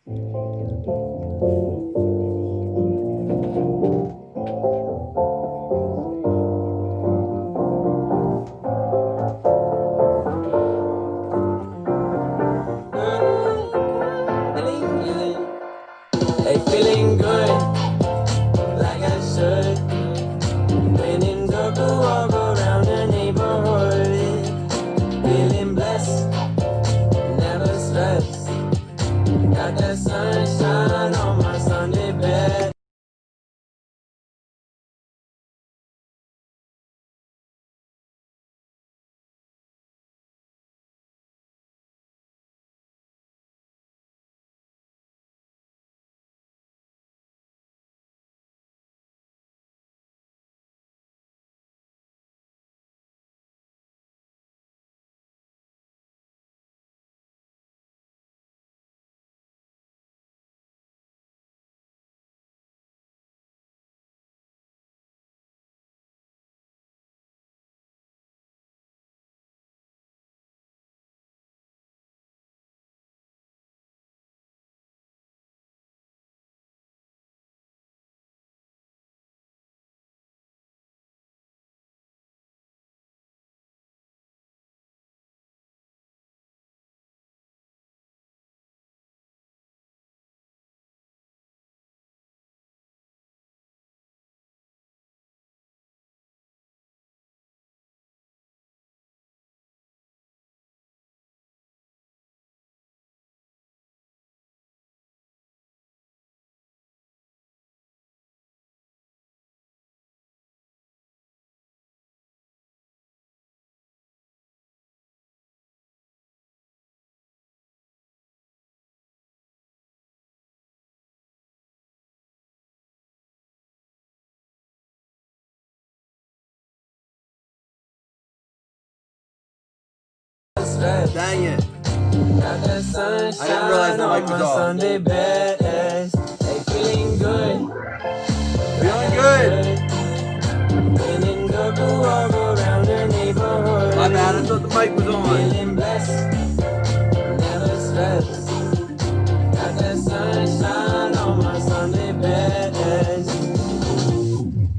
Hey, feeling good, like I should. When in circle, walk around the neighborhood. Feeling blessed, never stressed. Got that sunshine on my Sunday bed. Dang it. Got that sunshine I didn't realize the mic on was my off. Sunday best. Hey, feeling good. Feeling good. When in circle, walk around the neighborhood. My bad, I thought the mic was on. Feeling blessed, never stressed. Got that sunshine on my Sunday best.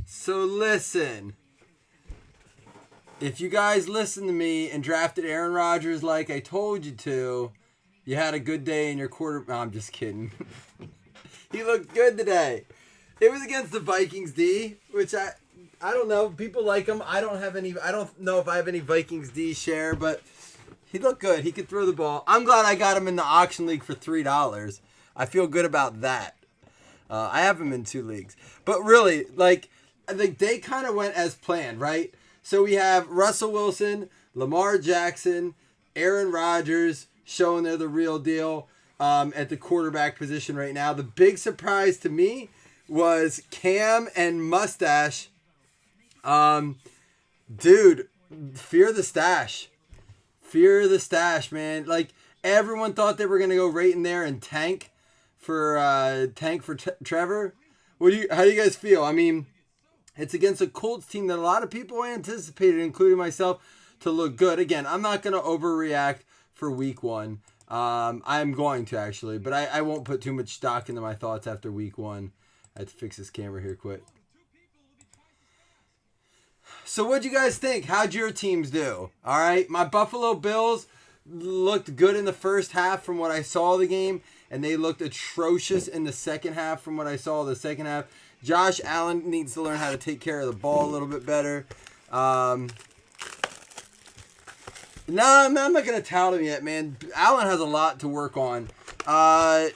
So listen. If you guys listened to me and drafted Aaron Rodgers like I told you to, you had a good day in your quarter. No, I'm just kidding. He looked good today. It was against the Vikings D, which I don't know. People like him. I don't know if I have any Vikings D share, but he looked good. He could throw the ball. I'm glad I got him in the auction league for $3. I feel good about that. I have him in 2 leagues. But really, I think they kind of went as planned, right? So we have Russell Wilson, Lamar Jackson, Aaron Rodgers showing they're the real deal at the quarterback position right now. The big surprise to me was Cam and Mustache. Dude, fear the stash. Fear the stash, man. Everyone thought they were going to go right in there and tank for Trevor. How do you guys feel? I mean, it's against a Colts team that a lot of people anticipated, including myself, to look good. Again, I'm not going to overreact for week 1. I'm going to, actually, but I won't put too much stock into my thoughts after week 1. I have to fix this camera here quick. So what'd you guys think? How'd your teams do? All right, my Buffalo Bills looked good in the first half from what I saw of the game, and they looked atrocious in the second half from what I saw of the second half. Josh Allen needs to learn how to take care of the ball a little bit better. No, I'm not going to tout him yet, man. Allen has a lot to work on. The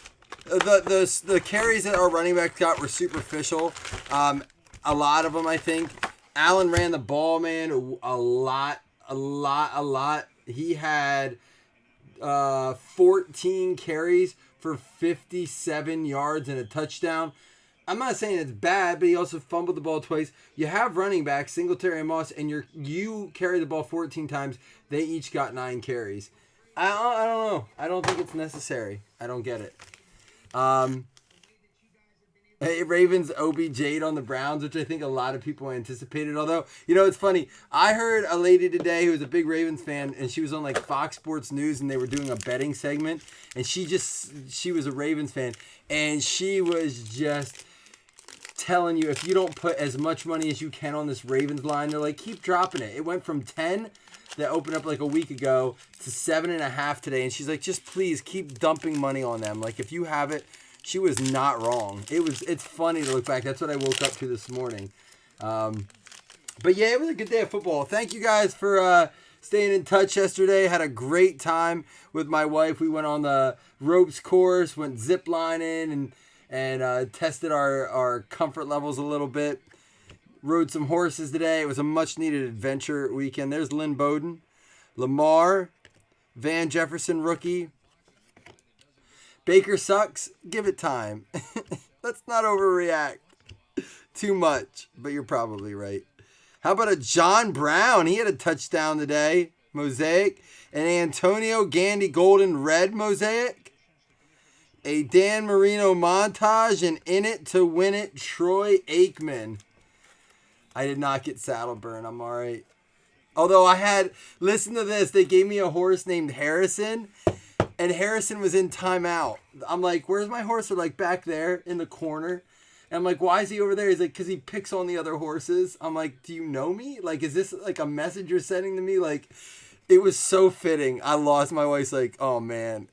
carries that our running backs got were superficial. A lot of them, I think. Allen ran the ball, man, a lot. He had 14 carries for 57 yards and a touchdown. I'm not saying it's bad, but he also fumbled the ball twice. You have running backs, Singletary and Moss, and you carry the ball 14 times. They each got 9 carries. I don't know. I don't think it's necessary. I don't get it. Hey, Ravens OBJ'd on the Browns, which I think a lot of people anticipated. Although, it's funny. I heard a lady today who was a big Ravens fan, and she was on like Fox Sports News, and they were doing a betting segment, and she was a Ravens fan, and she was just telling you, if you don't put as much money as you can on this Ravens line, they're like, keep dropping it. It went from 10 that opened up like a week ago to 7.5 today, and she's like, just please keep dumping money on them. Like, if you have it. She was not wrong. It's funny to look back. That's what I woke up to this morning. But yeah, it was a good day of football. Thank you guys for staying in touch yesterday. Had a great time with my wife. We went on the ropes course, went zip lining, and tested our comfort levels a little bit. Rode some horses today. It was a much needed adventure weekend. There's Lynn Bowden, Lamar, Van Jefferson rookie. Baker sucks. Give it time. Let's not overreact too much, but you're probably right. How about a John Brown? He had a touchdown today. Mosaic. An Antonio Gandy Golden Red Mosaic. A Dan Marino montage, and in it to win it, Troy Aikman. I did not get saddle burn. I'm all right. Although listen to this. They gave me a horse named Harrison. And Harrison was in timeout. I'm like, where's my horse? They're like, back there in the corner. And I'm like, why is he over there? He's like, because he picks on the other horses. I'm like, do you know me? Like, is this like a message you're sending to me? Like, it was so fitting. I lost. My wife's like, oh, man.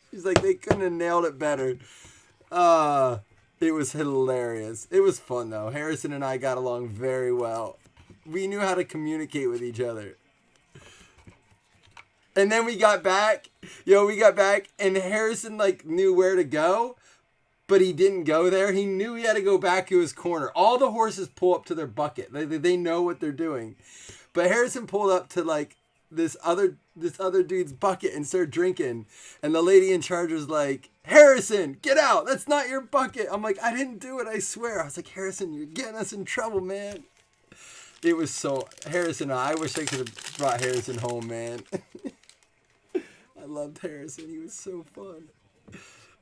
She's like, they couldn't have nailed it better. It was hilarious. It was fun, though. Harrison and I got along very well. We knew how to communicate with each other. And then we got back, and Harrison, like, knew where to go, but he didn't go there. He knew he had to go back to his corner. All the horses pull up to their bucket. They know what they're doing. But Harrison pulled up to, like, this other dude's bucket and started drinking. And the lady in charge was like, Harrison, get out. That's not your bucket. I'm like, I didn't do it, I swear. I was like, Harrison, you're getting us in trouble, man. It was so... Harrison, I wish I could have brought Harrison home, man. I loved Harrison. He was so fun.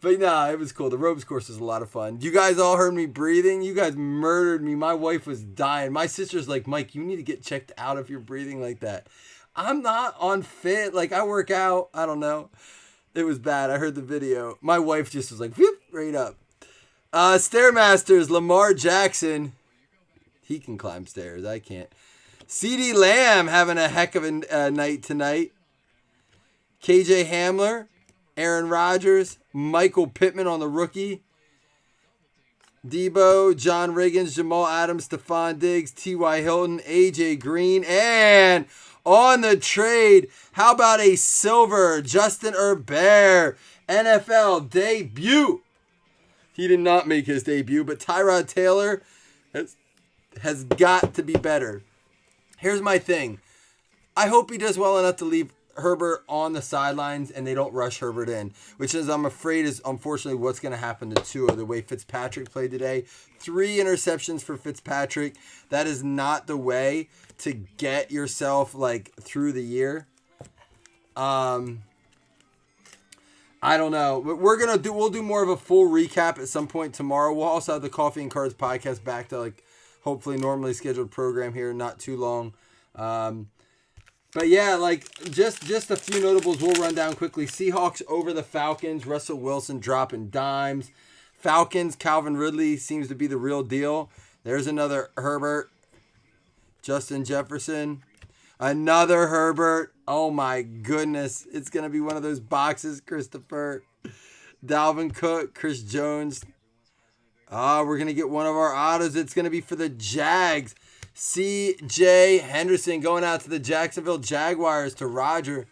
But nah, it was cool. The ropes course was a lot of fun. You guys all heard me breathing. You guys murdered me. My wife was dying. My sister's like, Mike, you need to get checked out if you're breathing like that. I'm not unfit. Like, I work out. I don't know. It was bad. I heard the video. My wife just was like, whoop, right up. Stairmasters, Lamar Jackson. He can climb stairs. I can't. CeeDee Lamb having a heck of a night tonight. KJ Hamler, Aaron Rodgers, Michael Pittman on the rookie. Debo, John Riggins, Jamal Adams, Stephon Diggs, T.Y. Hilton, A.J. Green, and on the trade, how about a silver Justin Herbert NFL debut? He did not make his debut, but Tyrod Taylor has got to be better. Here's my thing. I hope he does well enough to leave Herbert on the sidelines and they don't rush Herbert in, which is, I'm afraid, is unfortunately what's going to happen to Tua the way Fitzpatrick played today. 3 interceptions for Fitzpatrick. That is not the way to get yourself like through the year. I don't know, but we'll do more of a full recap at some point tomorrow. We'll also have the Coffee and Cards podcast back to like hopefully normally scheduled program here, not too long. But yeah, like just a few notables we'll run down quickly. Seahawks over the Falcons. Russell Wilson dropping dimes. Falcons, Calvin Ridley seems to be the real deal. There's another Herbert. Justin Jefferson. Another Herbert. Oh my goodness. It's going to be one of those boxes, Christopher. Dalvin Cook, Chris Jones. We're going to get one of our autos. It's going to be for the Jags. C.J. Henderson going out to the Jacksonville Jaguars to Roger.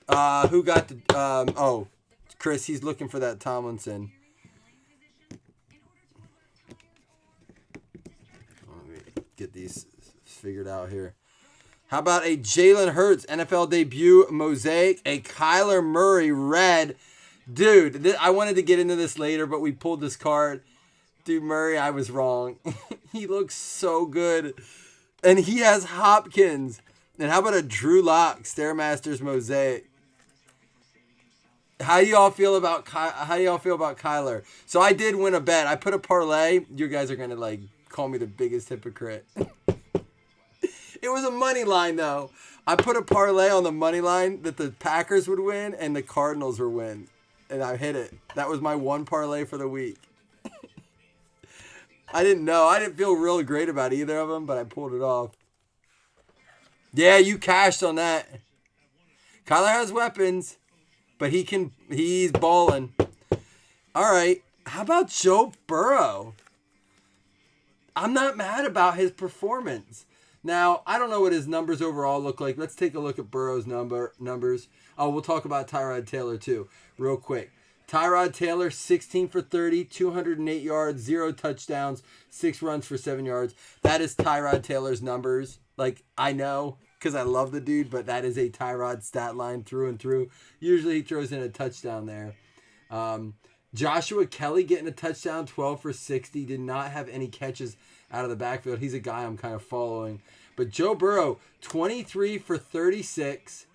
Who got the... Chris, he's looking for that Tomlinson. Let me get these figured out here. How about a Jalen Hurts NFL debut mosaic? A Kyler Murray red. Dude, I wanted to get into this later, but we pulled this card. Dude, Murray, I was wrong. He looks so good. And he has Hopkins. And how about a Drew Lock Stairmasters mosaic? How do y'all feel about Kyler? So I did win a bet. I put a parlay. You guys are gonna like call me the biggest hypocrite. It was a money line though. I put a parlay on the money line that the Packers would win and the Cardinals would win, and I hit it. That was my one parlay for the week. I didn't know. I didn't feel real great about either of them, but I pulled it off. Yeah, you cashed on that. Kyler has weapons, but he's balling. All right. How about Joe Burrow? I'm not mad about his performance. Now, I don't know what his numbers overall look like. Let's take a look at Burrow's numbers. Oh, we'll talk about Tyrod Taylor too, real quick. Tyrod Taylor, 16 for 30, 208 yards, 0 touchdowns, 6 runs for 7 yards. That is Tyrod Taylor's numbers. Like, I know because I love the dude, but that is a Tyrod stat line through and through. Usually he throws in a touchdown there. Joshua Kelly getting a touchdown, 12 for 60. Did not have any catches out of the backfield. He's a guy I'm kind of following. But Joe Burrow, 23 for 36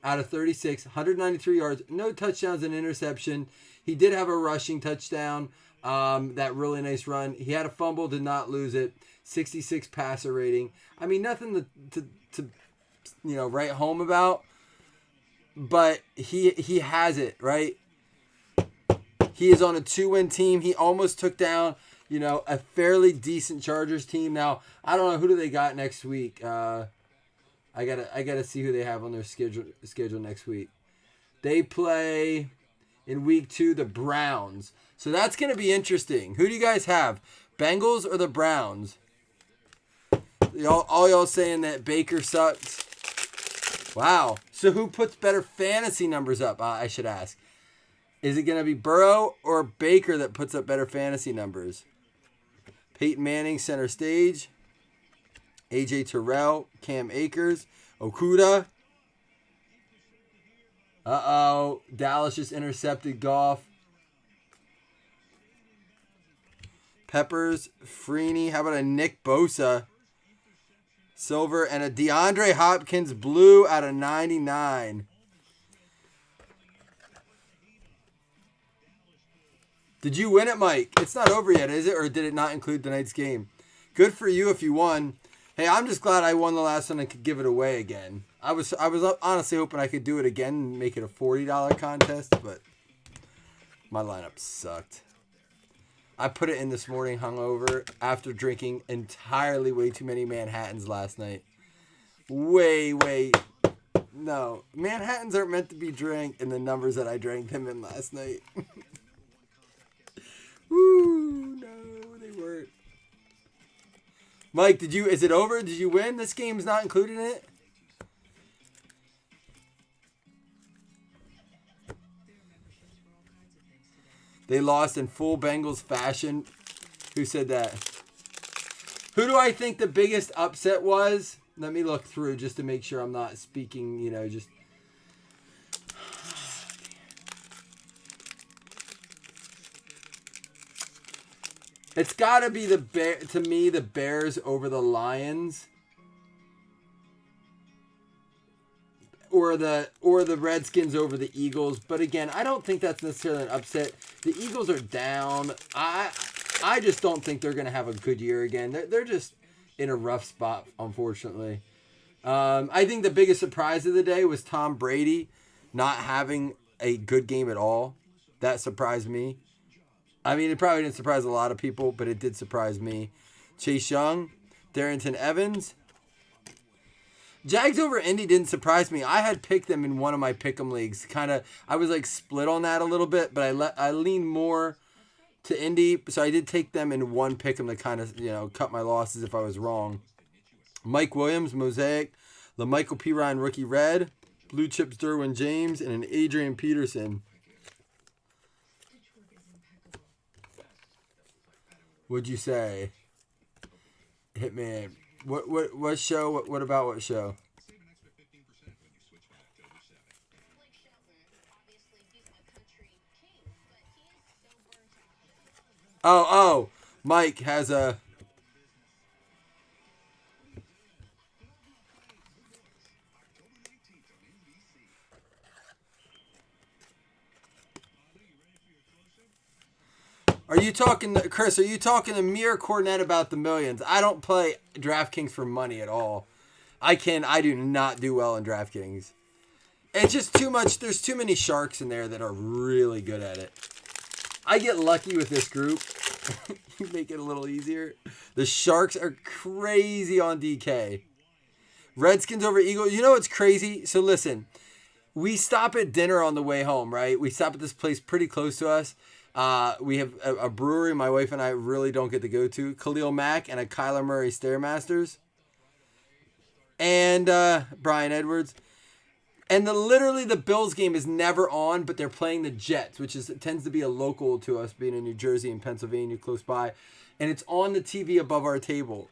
out of 36, 193 yards, no touchdowns and interception. He did have a rushing touchdown, that really nice run. He had a fumble, did not lose it. 66 passer rating. I mean, nothing to write home about. But he has it, right? He is on a 2-win team. He almost took down, a fairly decent Chargers team. Now, I don't know who do they got next week. I gotta see who they have on their schedule next week. They play in week 2 the Browns. So that's gonna be interesting. Who do you guys have? Bengals or the Browns? All y'all saying that Baker sucks. Wow. So who puts better fantasy numbers up? I should ask. Is it going to be Burrow or Baker that puts up better fantasy numbers? Peyton Manning, center stage. A.J. Terrell, Cam Akers, Okuda. Uh-oh. Dallas just intercepted Goff. Peppers, Freeney. How about a Nick Bosa? Silver and a DeAndre Hopkins blue out of 99. Did you win it, Mike? It's not over yet, is it? Or did it not include tonight's game? Good for you if you won. Hey, I'm just glad I won the last one and could give it away again. I was honestly hoping I could do it again and make it a $40 contest, but my lineup sucked. I put it in this morning hungover after drinking entirely way too many Manhattans last night. No. Manhattans aren't meant to be drank in the numbers that I drank them in last night. Woo, no, they weren't. Mike, is it over? Did you win? This game's not included in it? They lost in full Bengals fashion. Who said that? Who do I think the biggest upset was? Let me look through just to make sure I'm not speaking, just... It's got to be the Bears over the Lions. Or the Redskins over the Eagles. But again, I don't think that's necessarily an upset. The Eagles are down. I just don't think they're going to have a good year again. They're just in a rough spot, unfortunately. I think the biggest surprise of the day was Tom Brady not having a good game at all. That surprised me. I mean, it probably didn't surprise a lot of people, but it did surprise me. Chase Young, Darrington Evans. Jags over Indy didn't surprise me. I had picked them in one of my pick'em leagues. I was like split on that a little bit, but I leaned more to Indy, so I did take them in one pick'em to kind of cut my losses if I was wrong. Mike Williams, Mosaic, LaMichael P. Ryan, rookie red, Blue Chips Derwin James, and an Adrian Peterson. What'd you say? Hitman. What show? What about what show? Oh, Mike has a... Are you talking to, Chris, are you talking to me or Cornette about the millions? I don't play DraftKings for money at all. I do not do well in DraftKings. It's just too much. There's too many sharks in there that are really good at it. I get lucky with this group. You make it a little easier. The Sharks are crazy on DK. Redskins over Eagles. You know what's crazy? So listen, we stop at dinner on the way home, right? We stop at this place pretty close to us. We have a brewery my wife and I really don't get to go to. Khalil Mack and a Kyler Murray Stairmasters. And Brian Edwards. And literally the Bills game is never on, but they're playing the Jets, which tends to be a local to us, being in New Jersey and Pennsylvania close by. And it's on the TV above our table.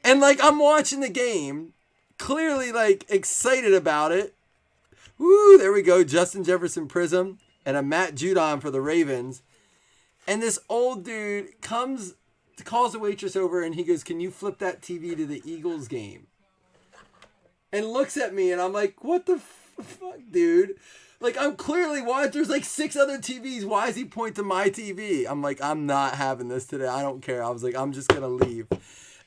And like I'm watching the game, clearly like excited about it. Woo, there we go. Justin Jefferson Prism and a Matt Judon for the Ravens. And this old dude calls the waitress over and he goes, "Can you flip that TV to the Eagles game?" And looks at me and I'm like, "What the fuck, dude?" Like I'm clearly watching. There's like 6 other TVs. Why is he pointing to my TV? I'm like, "I'm not having this today. I don't care." I was like, "I'm just gonna leave."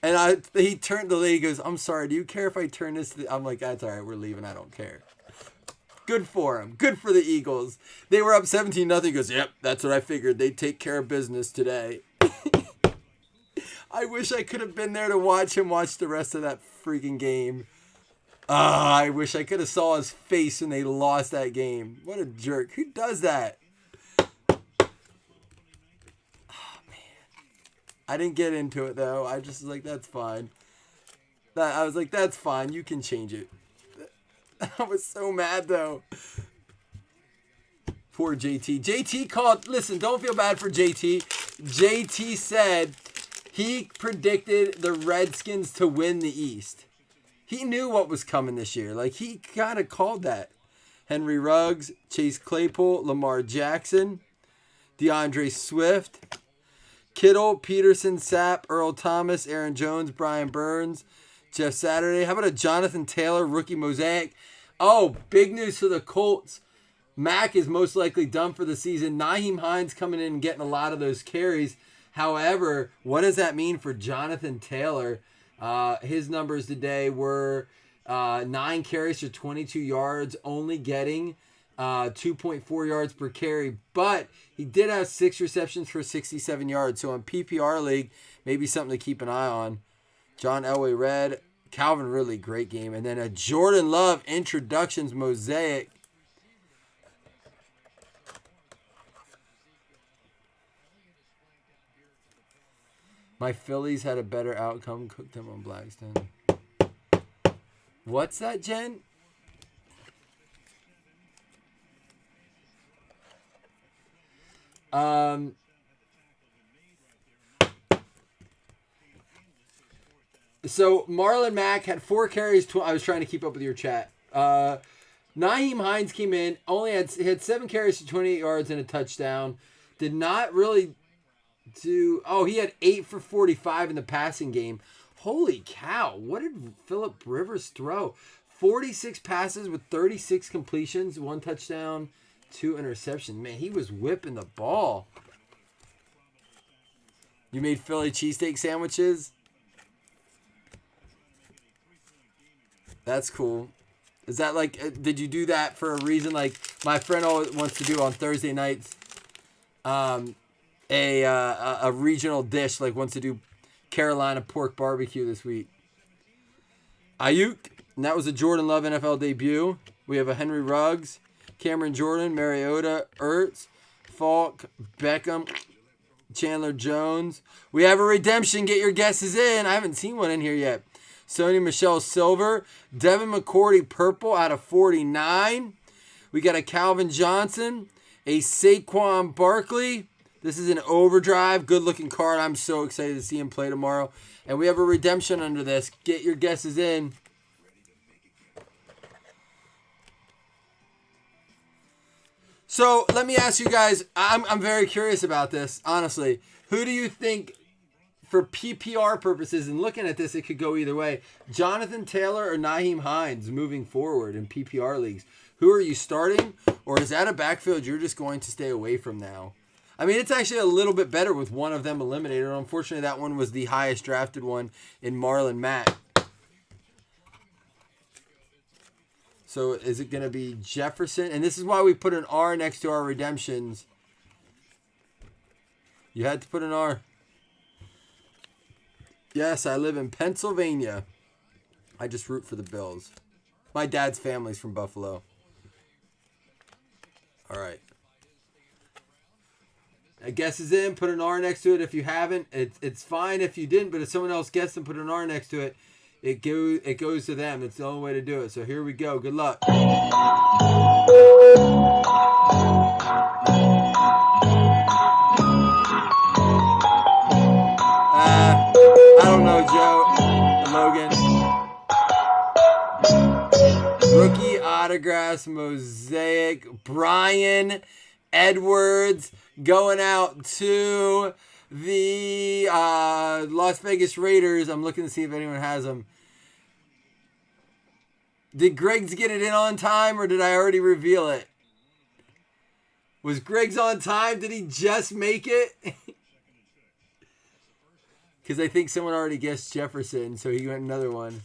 And he turned, the lady goes, "I'm sorry, do you care if I turn this to the..." I'm like, "That's all right, we're leaving, I don't care." Good for him. Good for the Eagles. They were up 17-0. He goes, "Yep, that's what I figured. They'd take care of business today." I wish I could have been there to watch him watch the rest of that freaking game. I wish I could have saw his face when they lost that game. What a jerk. Who does that? I didn't get into it, though. I just was like, that's fine. I was like, that's fine. You can change it. I was so mad, though. Poor JT. JT called. Listen, don't feel bad for JT. JT said he predicted the Redskins to win the East. He knew what was coming this year. Like, he kind of called that. Henry Ruggs, Chase Claypool, Lamar Jackson, DeAndre Swift, Kittle, Peterson, Sapp, Earl Thomas, Aaron Jones, Brian Burns, Jeff Saturday. How about a Jonathan Taylor rookie mosaic? Oh, big news for the Colts. Mack is most likely done for the season. Nyheim Hines coming in and getting a lot of those carries. However, what does that mean for Jonathan Taylor? His numbers today were 9 carries for 22 yards, only getting 2.4 yards per carry, but he did have 6 receptions for 67 yards. So in PPR league, maybe something to keep an eye on. John Elway Red, Calvin Ridley, great game. And then a Jordan Love introductions mosaic. My Phillies had a better outcome. Cooked them on Blazzzin. What's that, Jen? So Marlon Mack had 4 carries. I was trying to keep up with your chat. Nyheim Hines came in, had 7 carries for 28 yards and a touchdown. Did not really do. Oh, he had 8 for 45 in the passing game. Holy cow! What did Phillip Rivers throw? 46 passes with 36 completions, 1 touchdown, 2 interceptions. Man, he was whipping the ball. You made Philly cheesesteak sandwiches? That's cool. Is that like, did you do that for a reason? Like my friend always wants to do on Thursday nights, a regional dish, like wants to do Carolina pork barbecue this week. Ayuk, and that was a Jordan Love NFL debut. We have a Henry Ruggs, Cameron Jordan, Mariota, Ertz, Falk, Beckham, Chandler Jones. We have a redemption. Get your guesses in. I haven't seen one in here yet. Sony Michelle Silver, Devin McCourty purple out of 49. We got a Calvin Johnson, a Saquon Barkley. This is an overdrive, good-looking card. I'm so excited to see him play tomorrow. And we have a redemption under this. Get your guesses in. So let me ask you guys, I'm very curious about this, honestly. Who do you think, for PPR purposes, and looking at this, it could go either way, Jonathan Taylor or Nyheim Hines moving forward in PPR leagues? Who are you starting? Or is that a backfield you're just going to stay away from now? I mean, it's actually a little bit better with one of them eliminated. Unfortunately, that one was the highest drafted one in Marlon Mack. So is it going to be Jefferson? And this is why we put an R next to our redemptions. You had to put an R. Yes, I live in Pennsylvania. I just root for the Bills. My dad's family's from Buffalo. All right. A guess is in. Put an R next to it if you haven't. It's fine if you didn't, but if someone else guessed and put an R next to it, it goes to them. It's the only way to do it. So here we go. Good luck. I don't know, Joe. Logan. Rookie autographs, mosaic. Brian Edwards going out to the Las Vegas Raiders. I'm looking to see if anyone has them. Did Greg's get it in on time, or did I already reveal it? Was Greg's on time? Did he just make it? Because I think someone already guessed Jefferson, so he went another one.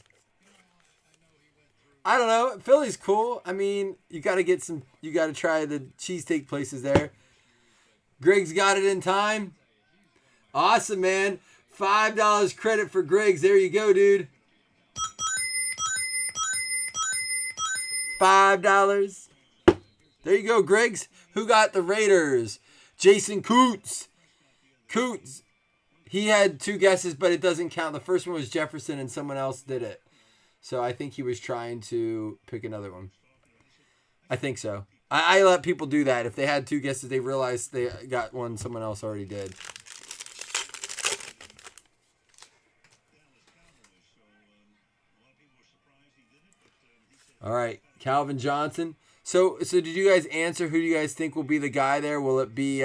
I don't know. Philly's cool. I mean, you got to try the cheesesteak places there. Greg's got it in time. Awesome, man. $5 credit for Greg's. There you go, dude. $5. There you go, Greg's. Who got the Raiders? Jason Coots. Coots. He had two guesses, but it doesn't count. The first one was Jefferson, and someone else did it. So I think he was trying to pick another one. I think so. I let people do that. If they had two guesses, they realized they got one someone else already did. All right, Calvin Johnson. So did you guys answer who do you guys think will be the guy there? Will it be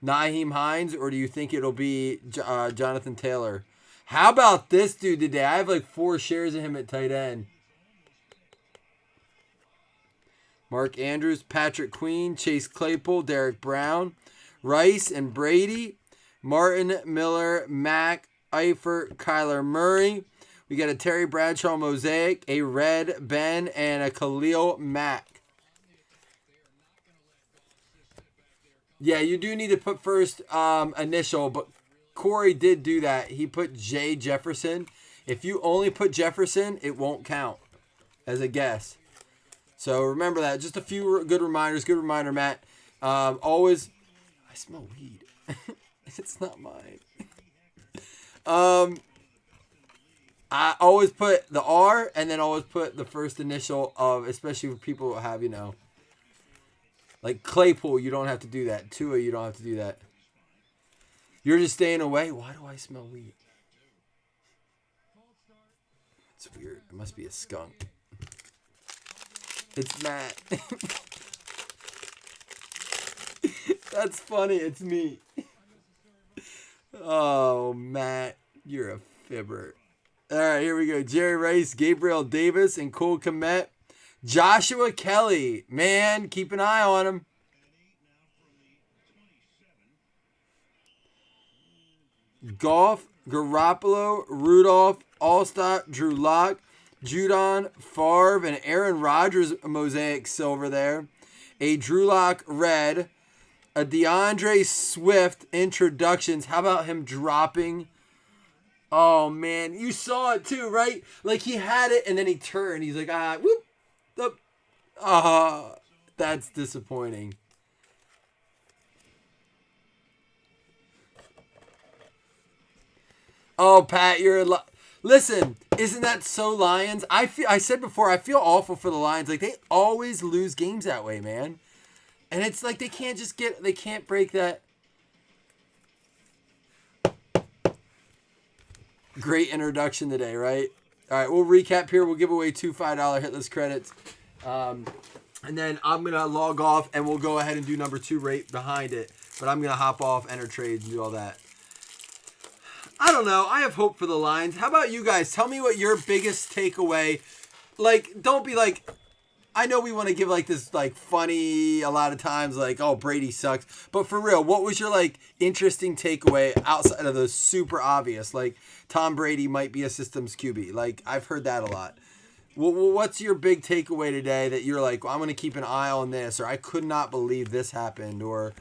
Nyheim Hines, or do you think it'll be Jonathan Taylor? How about this dude today? I have like 4 shares of him at tight end. Mark Andrews, Patrick Queen, Chase Claypool, Derek Brown, Rice and Brady, Martin Miller, Mack, Eifert, Kyler Murray. We got a Terry Bradshaw mosaic, a Red Ben, and a Khalil Mack. Yeah, you do need to put first initial, but Corey did do that. He put J. Jefferson. If you only put Jefferson, it won't count as a guess. So remember that. Just a few good reminders. Good reminder, Matt. Always, I smell weed. It's not mine. I always put the R and then always put the first initial of, especially for people who have, like Claypool, you don't have to do that. Tua, you don't have to do that. You're just staying away. Why do I smell weed? It's weird. It must be a skunk. It's Matt. That's funny. It's me. Oh, Matt. You're a fibber. All right, here we go. Jerry Rice, Gabriel Davis, and Cole Kmet. Joshua Kelly. Man, keep an eye on him. Goff, Garoppolo, Rudolph, Allstott, Drew Lock, Judon, Favre, and Aaron Rodgers mosaic silver there. A Drew Lock red. A DeAndre Swift introductions. How about him dropping? Oh, man. You saw it too, right? Like he had it and then he turned. He's like, whoop. That's disappointing. Oh, Pat, listen, isn't that so Lions? I said before, I feel awful for the Lions. Like, they always lose games that way, man. And it's like they can't break that. Great introduction today, right? All right, we'll recap here. We'll give away 2 $5 hitless credits. And then I'm going to log off, and we'll go ahead and do number 2 right behind it. But I'm going to hop off, enter trades, and do all that. I don't know. I have hope for the Lions. How about you guys? Tell me what your biggest takeaway. Like, don't be like, I know we want to give like this like funny a lot of times like, oh, Brady sucks, but for real, what was your like interesting takeaway outside of the super obvious like Tom Brady might be a systems QB? Like I've heard that a lot. What's your big takeaway today that you're like, well, I'm going to keep an eye on this, or I could not believe this happened, or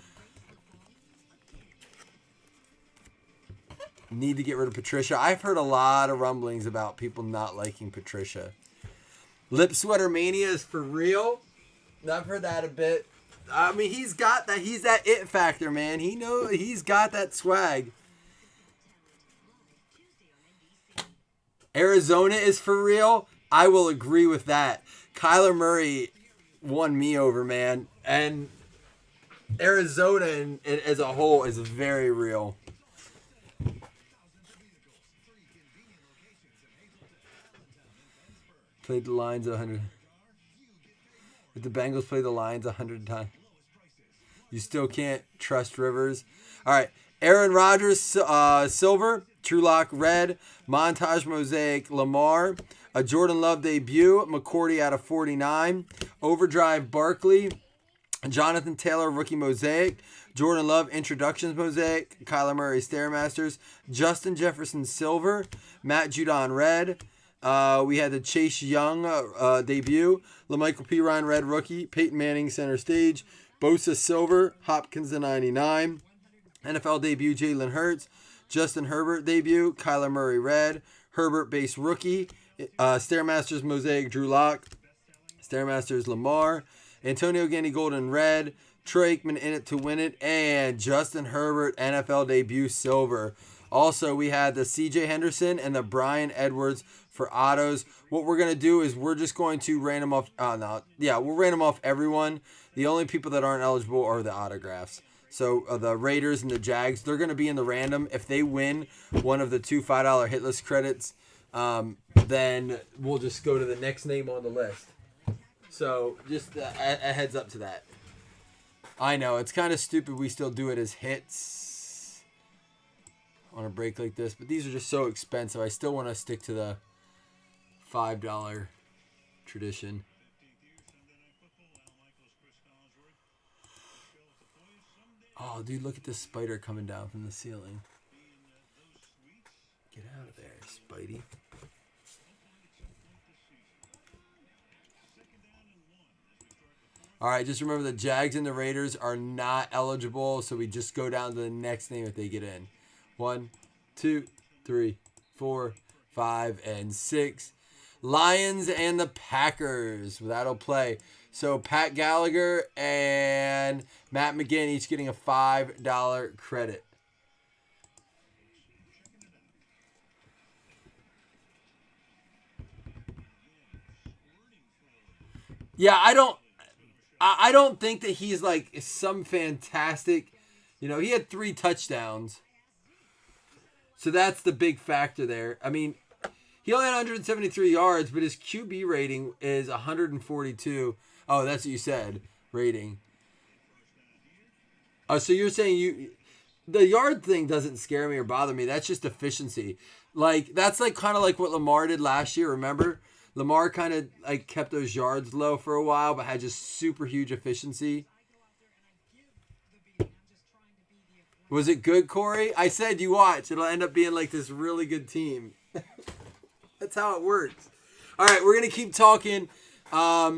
need to get rid of Patricia? I've heard a lot of rumblings about people not liking Patricia. Lip Sweater Mania is for real. I've heard that a bit. I mean, he's got that. He's that it factor, man. He's got that swag. Arizona is for real. I will agree with that. Kyler Murray won me over, man. And Arizona as a whole is very real. Played the Lions 100. If the Bengals play the Lions 100 times, you still can't trust Rivers. All right. Aaron Rodgers, silver. True Lock, red. Montage Mosaic, Lamar. A Jordan Love debut. McCourty out of 49. Overdrive, Barkley. Jonathan Taylor, rookie mosaic. Jordan Love, introductions mosaic. Kyler Murray, Stairmasters. Justin Jefferson, silver. Matt Judon, red. We had the Chase Young debut. LaMichael P. Ryan, red rookie. Peyton Manning, center stage. Bosa, silver. Hopkins, to 99. NFL debut, Jalen Hurts. Justin Herbert debut. Kyler Murray, red. Herbert, base rookie. Stairmasters, mosaic, Drew Lock. Stairmasters, Lamar. Antonio Gandy, golden, red. Troy Aikman, in it to win it. And Justin Herbert, NFL debut, silver. Also, we had the CJ Henderson and the Brian Edwards for autos. What we're going to do is we're just going to random off. We'll random off everyone. The only people that aren't eligible are the autographs. So the Raiders and the Jags, they're going to be in the random. If they win one of the two $5 hit list credits, then we'll just go to the next name on the list. So just a heads up to that. I know, it's kind of stupid we still do it as hits on a break like this, but these are just so expensive. I still want to stick to the $5 tradition. Oh, dude, look at this spider coming down from the ceiling. Get out of there, Spidey. All right, just remember the Jags and the Raiders are not eligible, so we just go down to the next name if they get in. 1, 2, 3, 4, 5, and 6. Lions and the Packers. That'll play. So Pat Gallagher and Matt McGinn each getting a $5 credit. Yeah, I don't think that he's like some fantastic, he had 3 touchdowns. So that's the big factor there. I mean, he only had 173 yards, but his QB rating is 142. Oh, that's what you said, rating. Oh, so you're saying the yard thing doesn't scare me or bother me. That's just efficiency. Like, that's like kind of like what Lamar did last year, remember? Lamar kind of like kept those yards low for a while, but had just super huge efficiency. Was it good, Corey? I said you watch. It'll end up being like this really good team. That's how it works. All right, we're going to keep talking. Let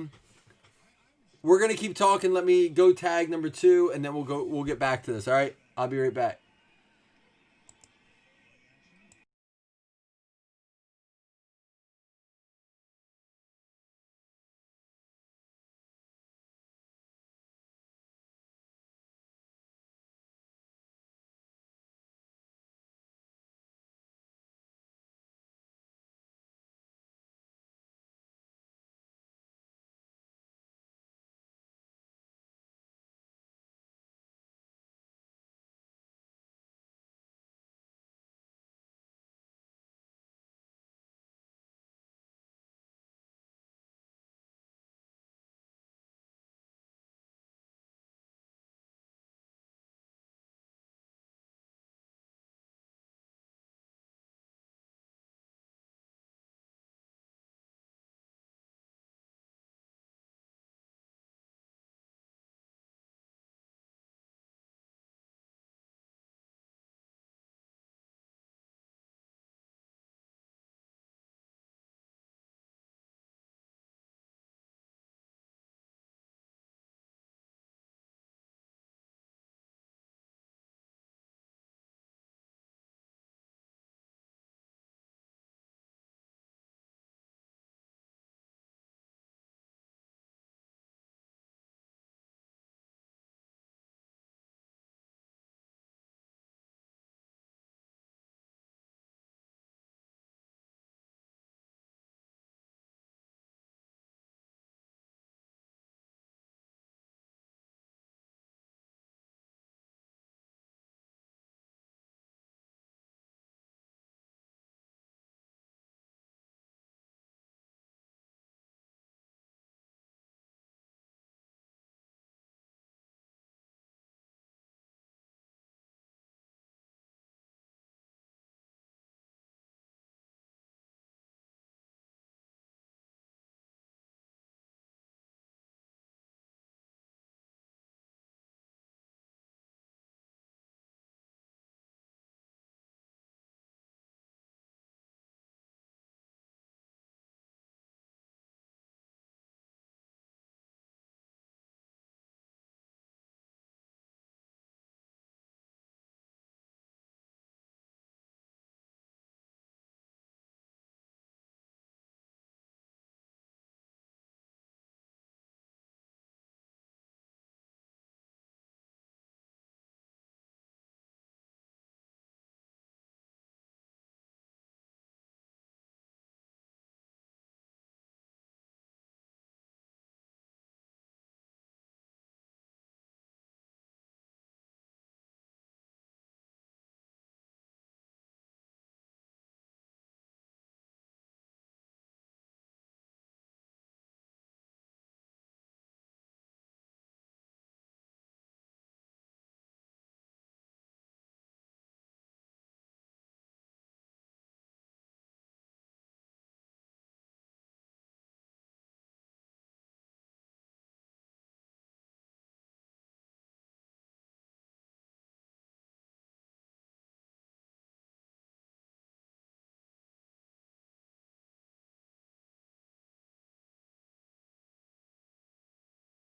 me go tag number 2, and then we'll get back to this. All right, I'll be right back.